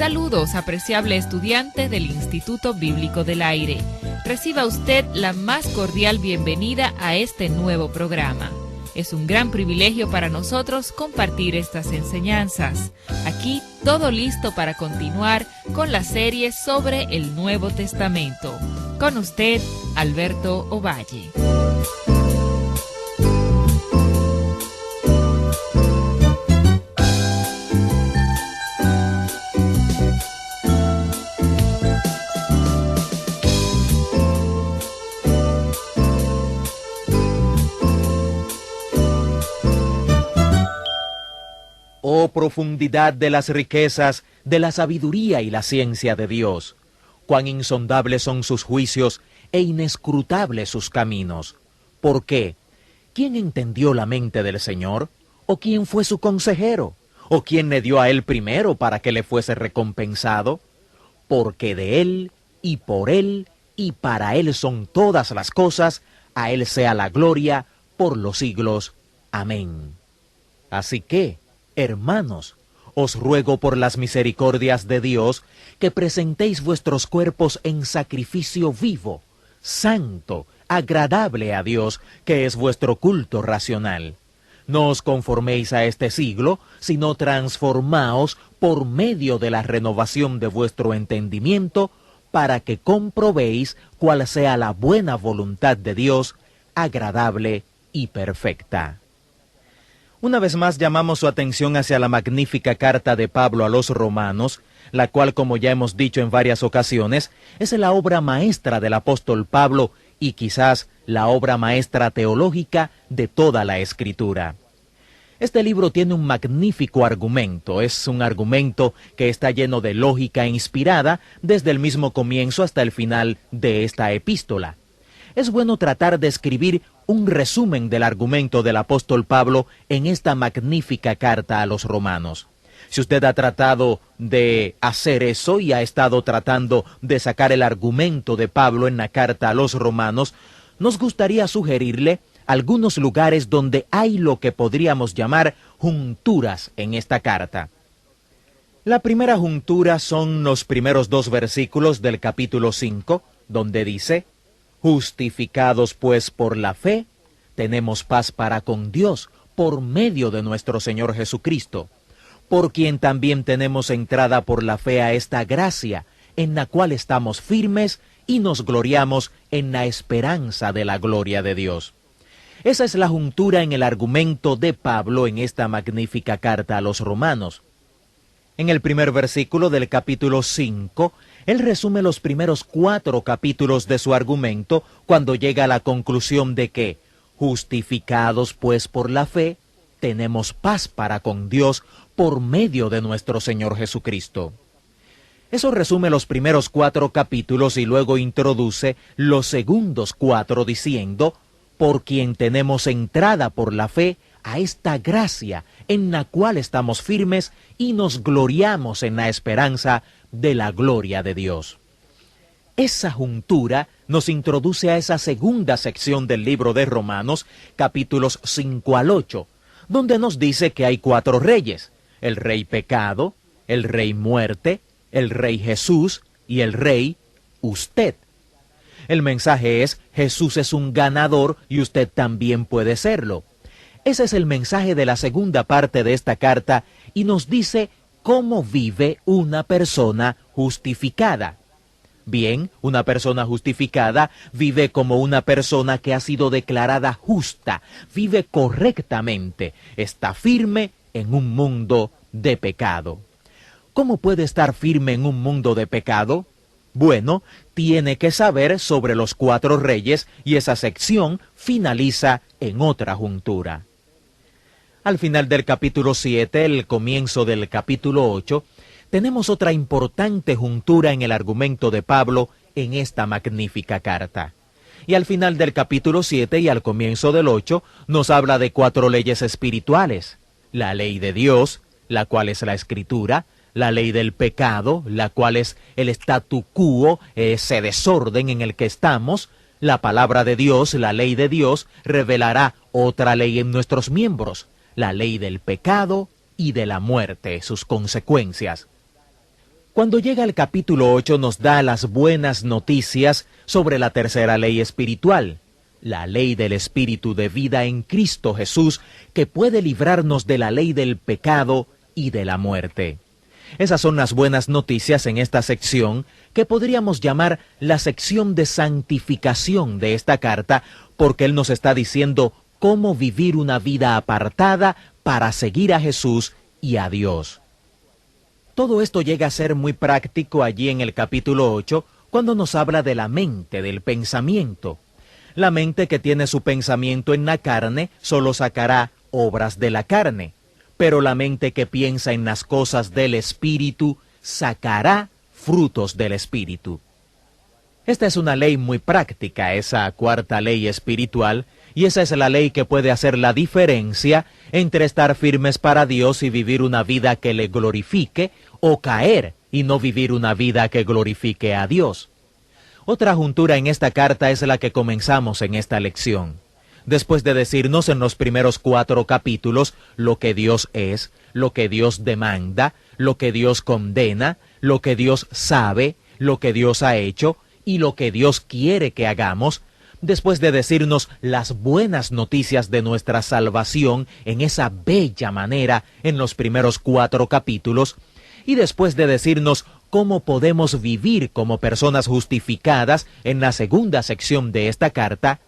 Saludos, apreciable estudiante del Instituto Bíblico del Aire. Reciba usted la más cordial bienvenida a este nuevo programa. Es un gran privilegio para nosotros compartir estas enseñanzas. Aquí todo listo para continuar con la serie sobre el Nuevo Testamento. Con usted, Alberto Ovalle. Oh profundidad de las riquezas, de la sabiduría y la ciencia de Dios. Cuán insondables son sus juicios e inescrutables sus caminos. ¿Por qué? ¿Quién entendió la mente del Señor? ¿O quién fue su consejero? ¿O quién le dio a él primero para que le fuese recompensado? Porque de él, y por él, y para él son todas las cosas, a él sea la gloria por los siglos. Amén. Así que, hermanos, os ruego por las misericordias de Dios que presentéis vuestros cuerpos en sacrificio vivo, santo, agradable a Dios, que es vuestro culto racional. No os conforméis a este siglo, sino transformaos por medio de la renovación de vuestro entendimiento, para que comprobéis cuál sea la buena voluntad de Dios, agradable y perfecta. Una vez más llamamos su atención hacia la magnífica carta de Pablo a los romanos, la cual, como ya hemos dicho en varias ocasiones, es la obra maestra del apóstol Pablo y quizás la obra maestra teológica de toda la Escritura. Este libro tiene un magnífico argumento, es un argumento que está lleno de lógica inspirada desde el mismo comienzo hasta el final de esta epístola. Es bueno tratar de escribir un resumen del argumento del apóstol Pablo en esta magnífica carta a los romanos. Si usted ha tratado de hacer eso y ha estado tratando de sacar el argumento de Pablo en la carta a los romanos, nos gustaría sugerirle algunos lugares donde hay lo que podríamos llamar junturas en esta carta. La primera juntura son los primeros 2 versículos del capítulo 5, donde dice: justificados pues por la fe, tenemos paz para con Dios por medio de nuestro Señor Jesucristo, por quien también tenemos entrada por la fe a esta gracia, en la cual estamos firmes y nos gloriamos en la esperanza de la gloria de Dios. Esa es la juntura en el argumento de Pablo en esta magnífica carta a los romanos. En el primer versículo del capítulo 5, él resume los primeros 4 capítulos de su argumento cuando llega a la conclusión de que, justificados pues por la fe, tenemos paz para con Dios por medio de nuestro Señor Jesucristo. Eso resume los primeros 4 capítulos y luego introduce los segundos 4 diciendo: por quien tenemos entrada por la fe a esta gracia en la cual estamos firmes y nos gloriamos en la esperanza de la gloria de Dios. Esa juntura nos introduce a esa segunda sección del libro de Romanos, capítulos 5 al 8, donde nos dice que hay 4 reyes: el rey pecado, el rey muerte, el rey Jesús y el rey usted. El mensaje es: Jesús es un ganador y usted también puede serlo. Ese es el mensaje de la segunda parte de esta carta y nos dice cómo vive una persona justificada. Bien, una persona justificada vive como una persona que ha sido declarada justa, vive correctamente, está firme en un mundo de pecado. ¿Cómo puede estar firme en un mundo de pecado? Bueno, tiene que saber sobre los 4 reyes y esa sección finaliza en otra juntura. Al final del capítulo 7, el comienzo del capítulo 8, tenemos otra importante juntura en el argumento de Pablo en esta magnífica carta. Y al final del capítulo 7 y al comienzo del 8 nos habla de 4 leyes espirituales: la ley de Dios, la cual es la Escritura; la ley del pecado, la cual es el statu quo, ese desorden en el que estamos; la palabra de Dios, la ley de Dios, revelará otra ley en nuestros miembros: la ley del pecado y de la muerte, sus consecuencias. Cuando llega el capítulo 8 nos da las buenas noticias sobre la tercera ley espiritual, la ley del Espíritu de vida en Cristo Jesús, que puede librarnos de la ley del pecado y de la muerte. Esas son las buenas noticias en esta sección, que podríamos llamar la sección de santificación de esta carta, porque él nos está diciendo cómo vivir una vida apartada para seguir a Jesús y a Dios. Todo esto llega a ser muy práctico allí en el capítulo 8, cuando nos habla de la mente, del pensamiento. La mente que tiene su pensamiento en la carne solo sacará obras de la carne, pero la mente que piensa en las cosas del Espíritu sacará frutos del Espíritu. Esta es una ley muy práctica, esa cuarta ley espiritual, y esa es la ley que puede hacer la diferencia entre estar firmes para Dios y vivir una vida que le glorifique, o caer y no vivir una vida que glorifique a Dios. Otra juntura en esta carta es la que comenzamos en esta lección. Después de decirnos en los primeros 4 capítulos lo que Dios es, lo que Dios demanda, lo que Dios condena, lo que Dios sabe, lo que Dios ha hecho y lo que Dios quiere que hagamos, después de decirnos las buenas noticias de nuestra salvación en esa bella manera en los primeros 4 capítulos, y después de decirnos cómo podemos vivir como personas justificadas en la segunda sección de esta carta,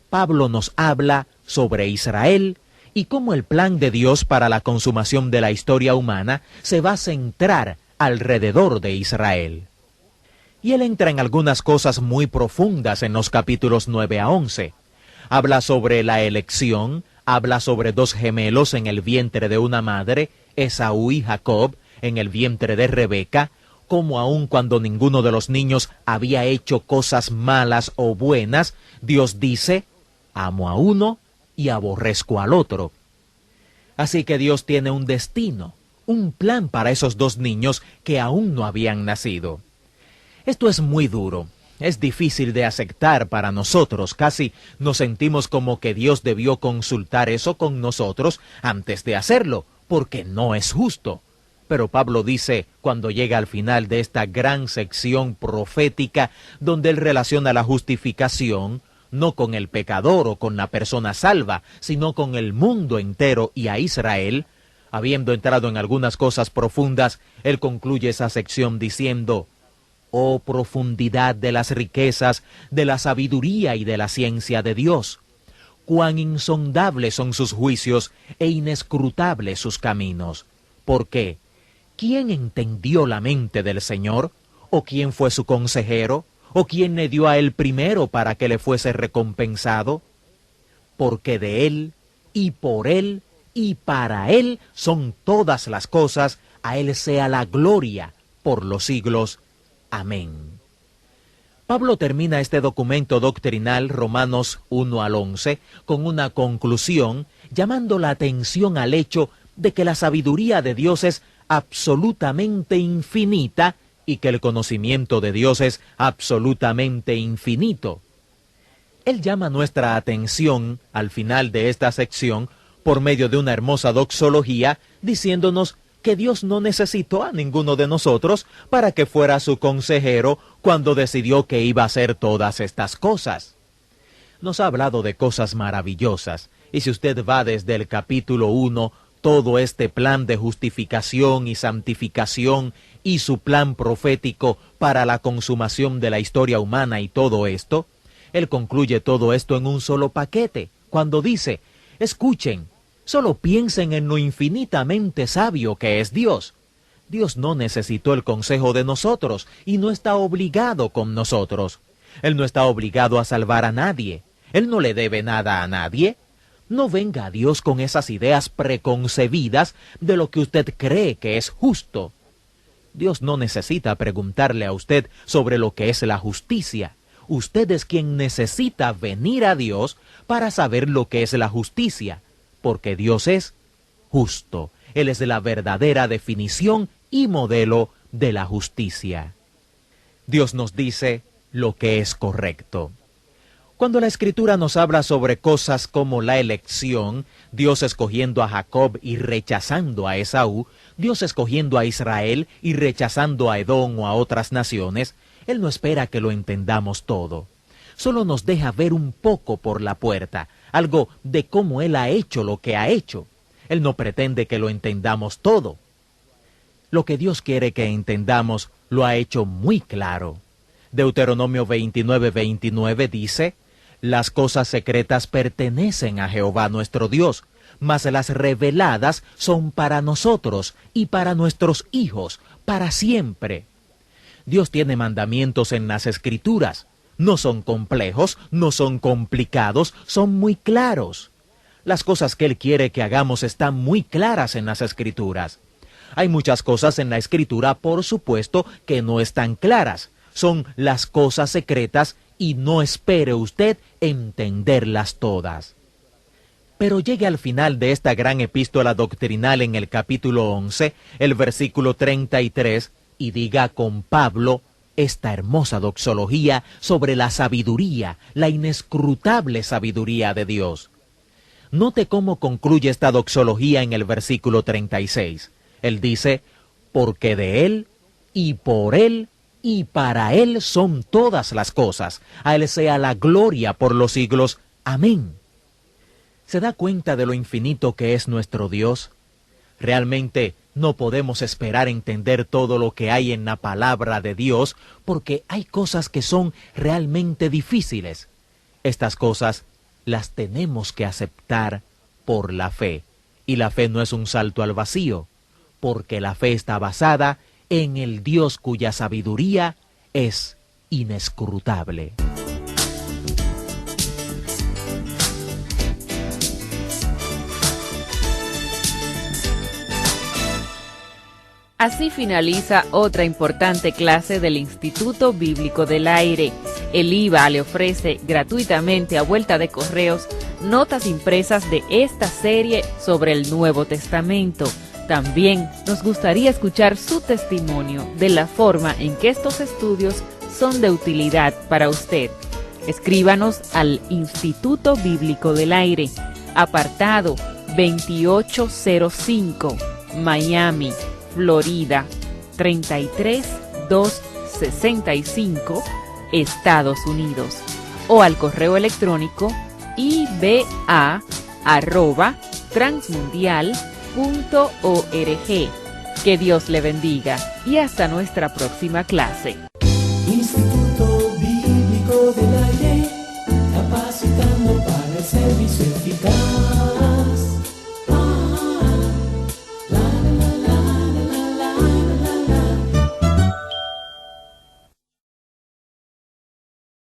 Pablo nos habla sobre Israel y cómo el plan de Dios para la consumación de la historia humana se va a centrar alrededor de Israel. Y él entra en algunas cosas muy profundas en los capítulos 9 a 11. Habla sobre la elección, habla sobre 2 gemelos en el vientre de una madre, Esaú y Jacob, en el vientre de Rebeca, como aun cuando ninguno de los niños había hecho cosas malas o buenas, Dios dice, amo a uno y aborrezco al otro. Así que Dios tiene un destino, un plan para esos 2 niños que aún no habían nacido. Esto es muy duro, es difícil de aceptar para nosotros, casi nos sentimos como que Dios debió consultar eso con nosotros antes de hacerlo, porque no es justo. Pero Pablo dice, cuando llega al final de esta gran sección profética, donde él relaciona la justificación, no con el pecador o con la persona salva, sino con el mundo entero y a Israel, habiendo entrado en algunas cosas profundas, él concluye esa sección diciendo, oh profundidad de las riquezas, de la sabiduría y de la ciencia de Dios, cuán insondables son sus juicios e inescrutables sus caminos. ¿Por qué? ¿Quién entendió la mente del Señor? ¿O quién fue su consejero? ¿O quién le dio a él primero para que le fuese recompensado? Porque de él, y por él, y para él son todas las cosas, a él sea la gloria por los siglos. Amén. Pablo termina este documento doctrinal, Romanos 1 al 11, con una conclusión, llamando la atención al hecho de que la sabiduría de Dios es absolutamente infinita y que el conocimiento de Dios es absolutamente infinito. Él llama nuestra atención al final de esta sección por medio de una hermosa doxología, diciéndonos que Dios no necesitó a ninguno de nosotros para que fuera su consejero cuando decidió que iba a hacer todas estas cosas. Nos ha hablado de cosas maravillosas, y si usted va desde el capítulo 1, todo este plan de justificación y santificación y su plan profético para la consumación de la historia humana y todo esto, él concluye todo esto en un solo paquete, cuando dice, escuchen, solo piensen en lo infinitamente sabio que es Dios. Dios no necesitó el consejo de nosotros y no está obligado con nosotros. Él no está obligado a salvar a nadie. Él no le debe nada a nadie. No venga a Dios con esas ideas preconcebidas de lo que usted cree que es justo. Dios no necesita preguntarle a usted sobre lo que es la justicia. Usted es quien necesita venir a Dios para saber lo que es la justicia, porque Dios es justo. Él es la verdadera definición y modelo de la justicia. Dios nos dice lo que es correcto. Cuando la Escritura nos habla sobre cosas como la elección, Dios escogiendo a Jacob y rechazando a Esaú, Dios escogiendo a Israel y rechazando a Edom o a otras naciones, Él no espera que lo entendamos todo. Solo nos deja ver un poco por la puerta, algo de cómo Él ha hecho lo que ha hecho. Él no pretende que lo entendamos todo. Lo que Dios quiere que entendamos lo ha hecho muy claro. Deuteronomio 29:29 dice: las cosas secretas pertenecen a Jehová nuestro Dios, mas las reveladas son para nosotros y para nuestros hijos, para siempre. Dios tiene mandamientos en las Escrituras. No son complejos, no son complicados, son muy claros. Las cosas que Él quiere que hagamos están muy claras en las Escrituras. Hay muchas cosas en la Escritura, por supuesto, que no están claras. Son las cosas secretas y no espere usted entenderlas todas. Pero llegue al final de esta gran epístola doctrinal en el capítulo 11, el versículo 33, y diga con Pablo esta hermosa doxología sobre la sabiduría, la inescrutable sabiduría de Dios. Note cómo concluye esta doxología en el versículo 36. Él dice: porque de Él, y por Él, y para Él son todas las cosas. A Él sea la gloria por los siglos. Amén. ¿Se da cuenta de lo infinito que es nuestro Dios? Realmente no podemos esperar entender todo lo que hay en la palabra de Dios, porque hay cosas que son realmente difíciles. Estas cosas las tenemos que aceptar por la fe. Y la fe no es un salto al vacío, porque la fe está basada en el Dios cuya sabiduría es inescrutable. Así finaliza otra importante clase del Instituto Bíblico del Aire. El IVA le ofrece gratuitamente a vuelta de correos notas impresas de esta serie sobre el Nuevo Testamento. También nos gustaría escuchar su testimonio de la forma en que estos estudios son de utilidad para usted. Escríbanos al Instituto Bíblico del Aire, apartado 2805, Miami, Florida, 33265, Estados Unidos, o al correo electrónico iba@transmundial.org. Que Dios le bendiga y hasta nuestra próxima clase. Instituto Bíblico del Aire, capacitando para el servicio eficaz.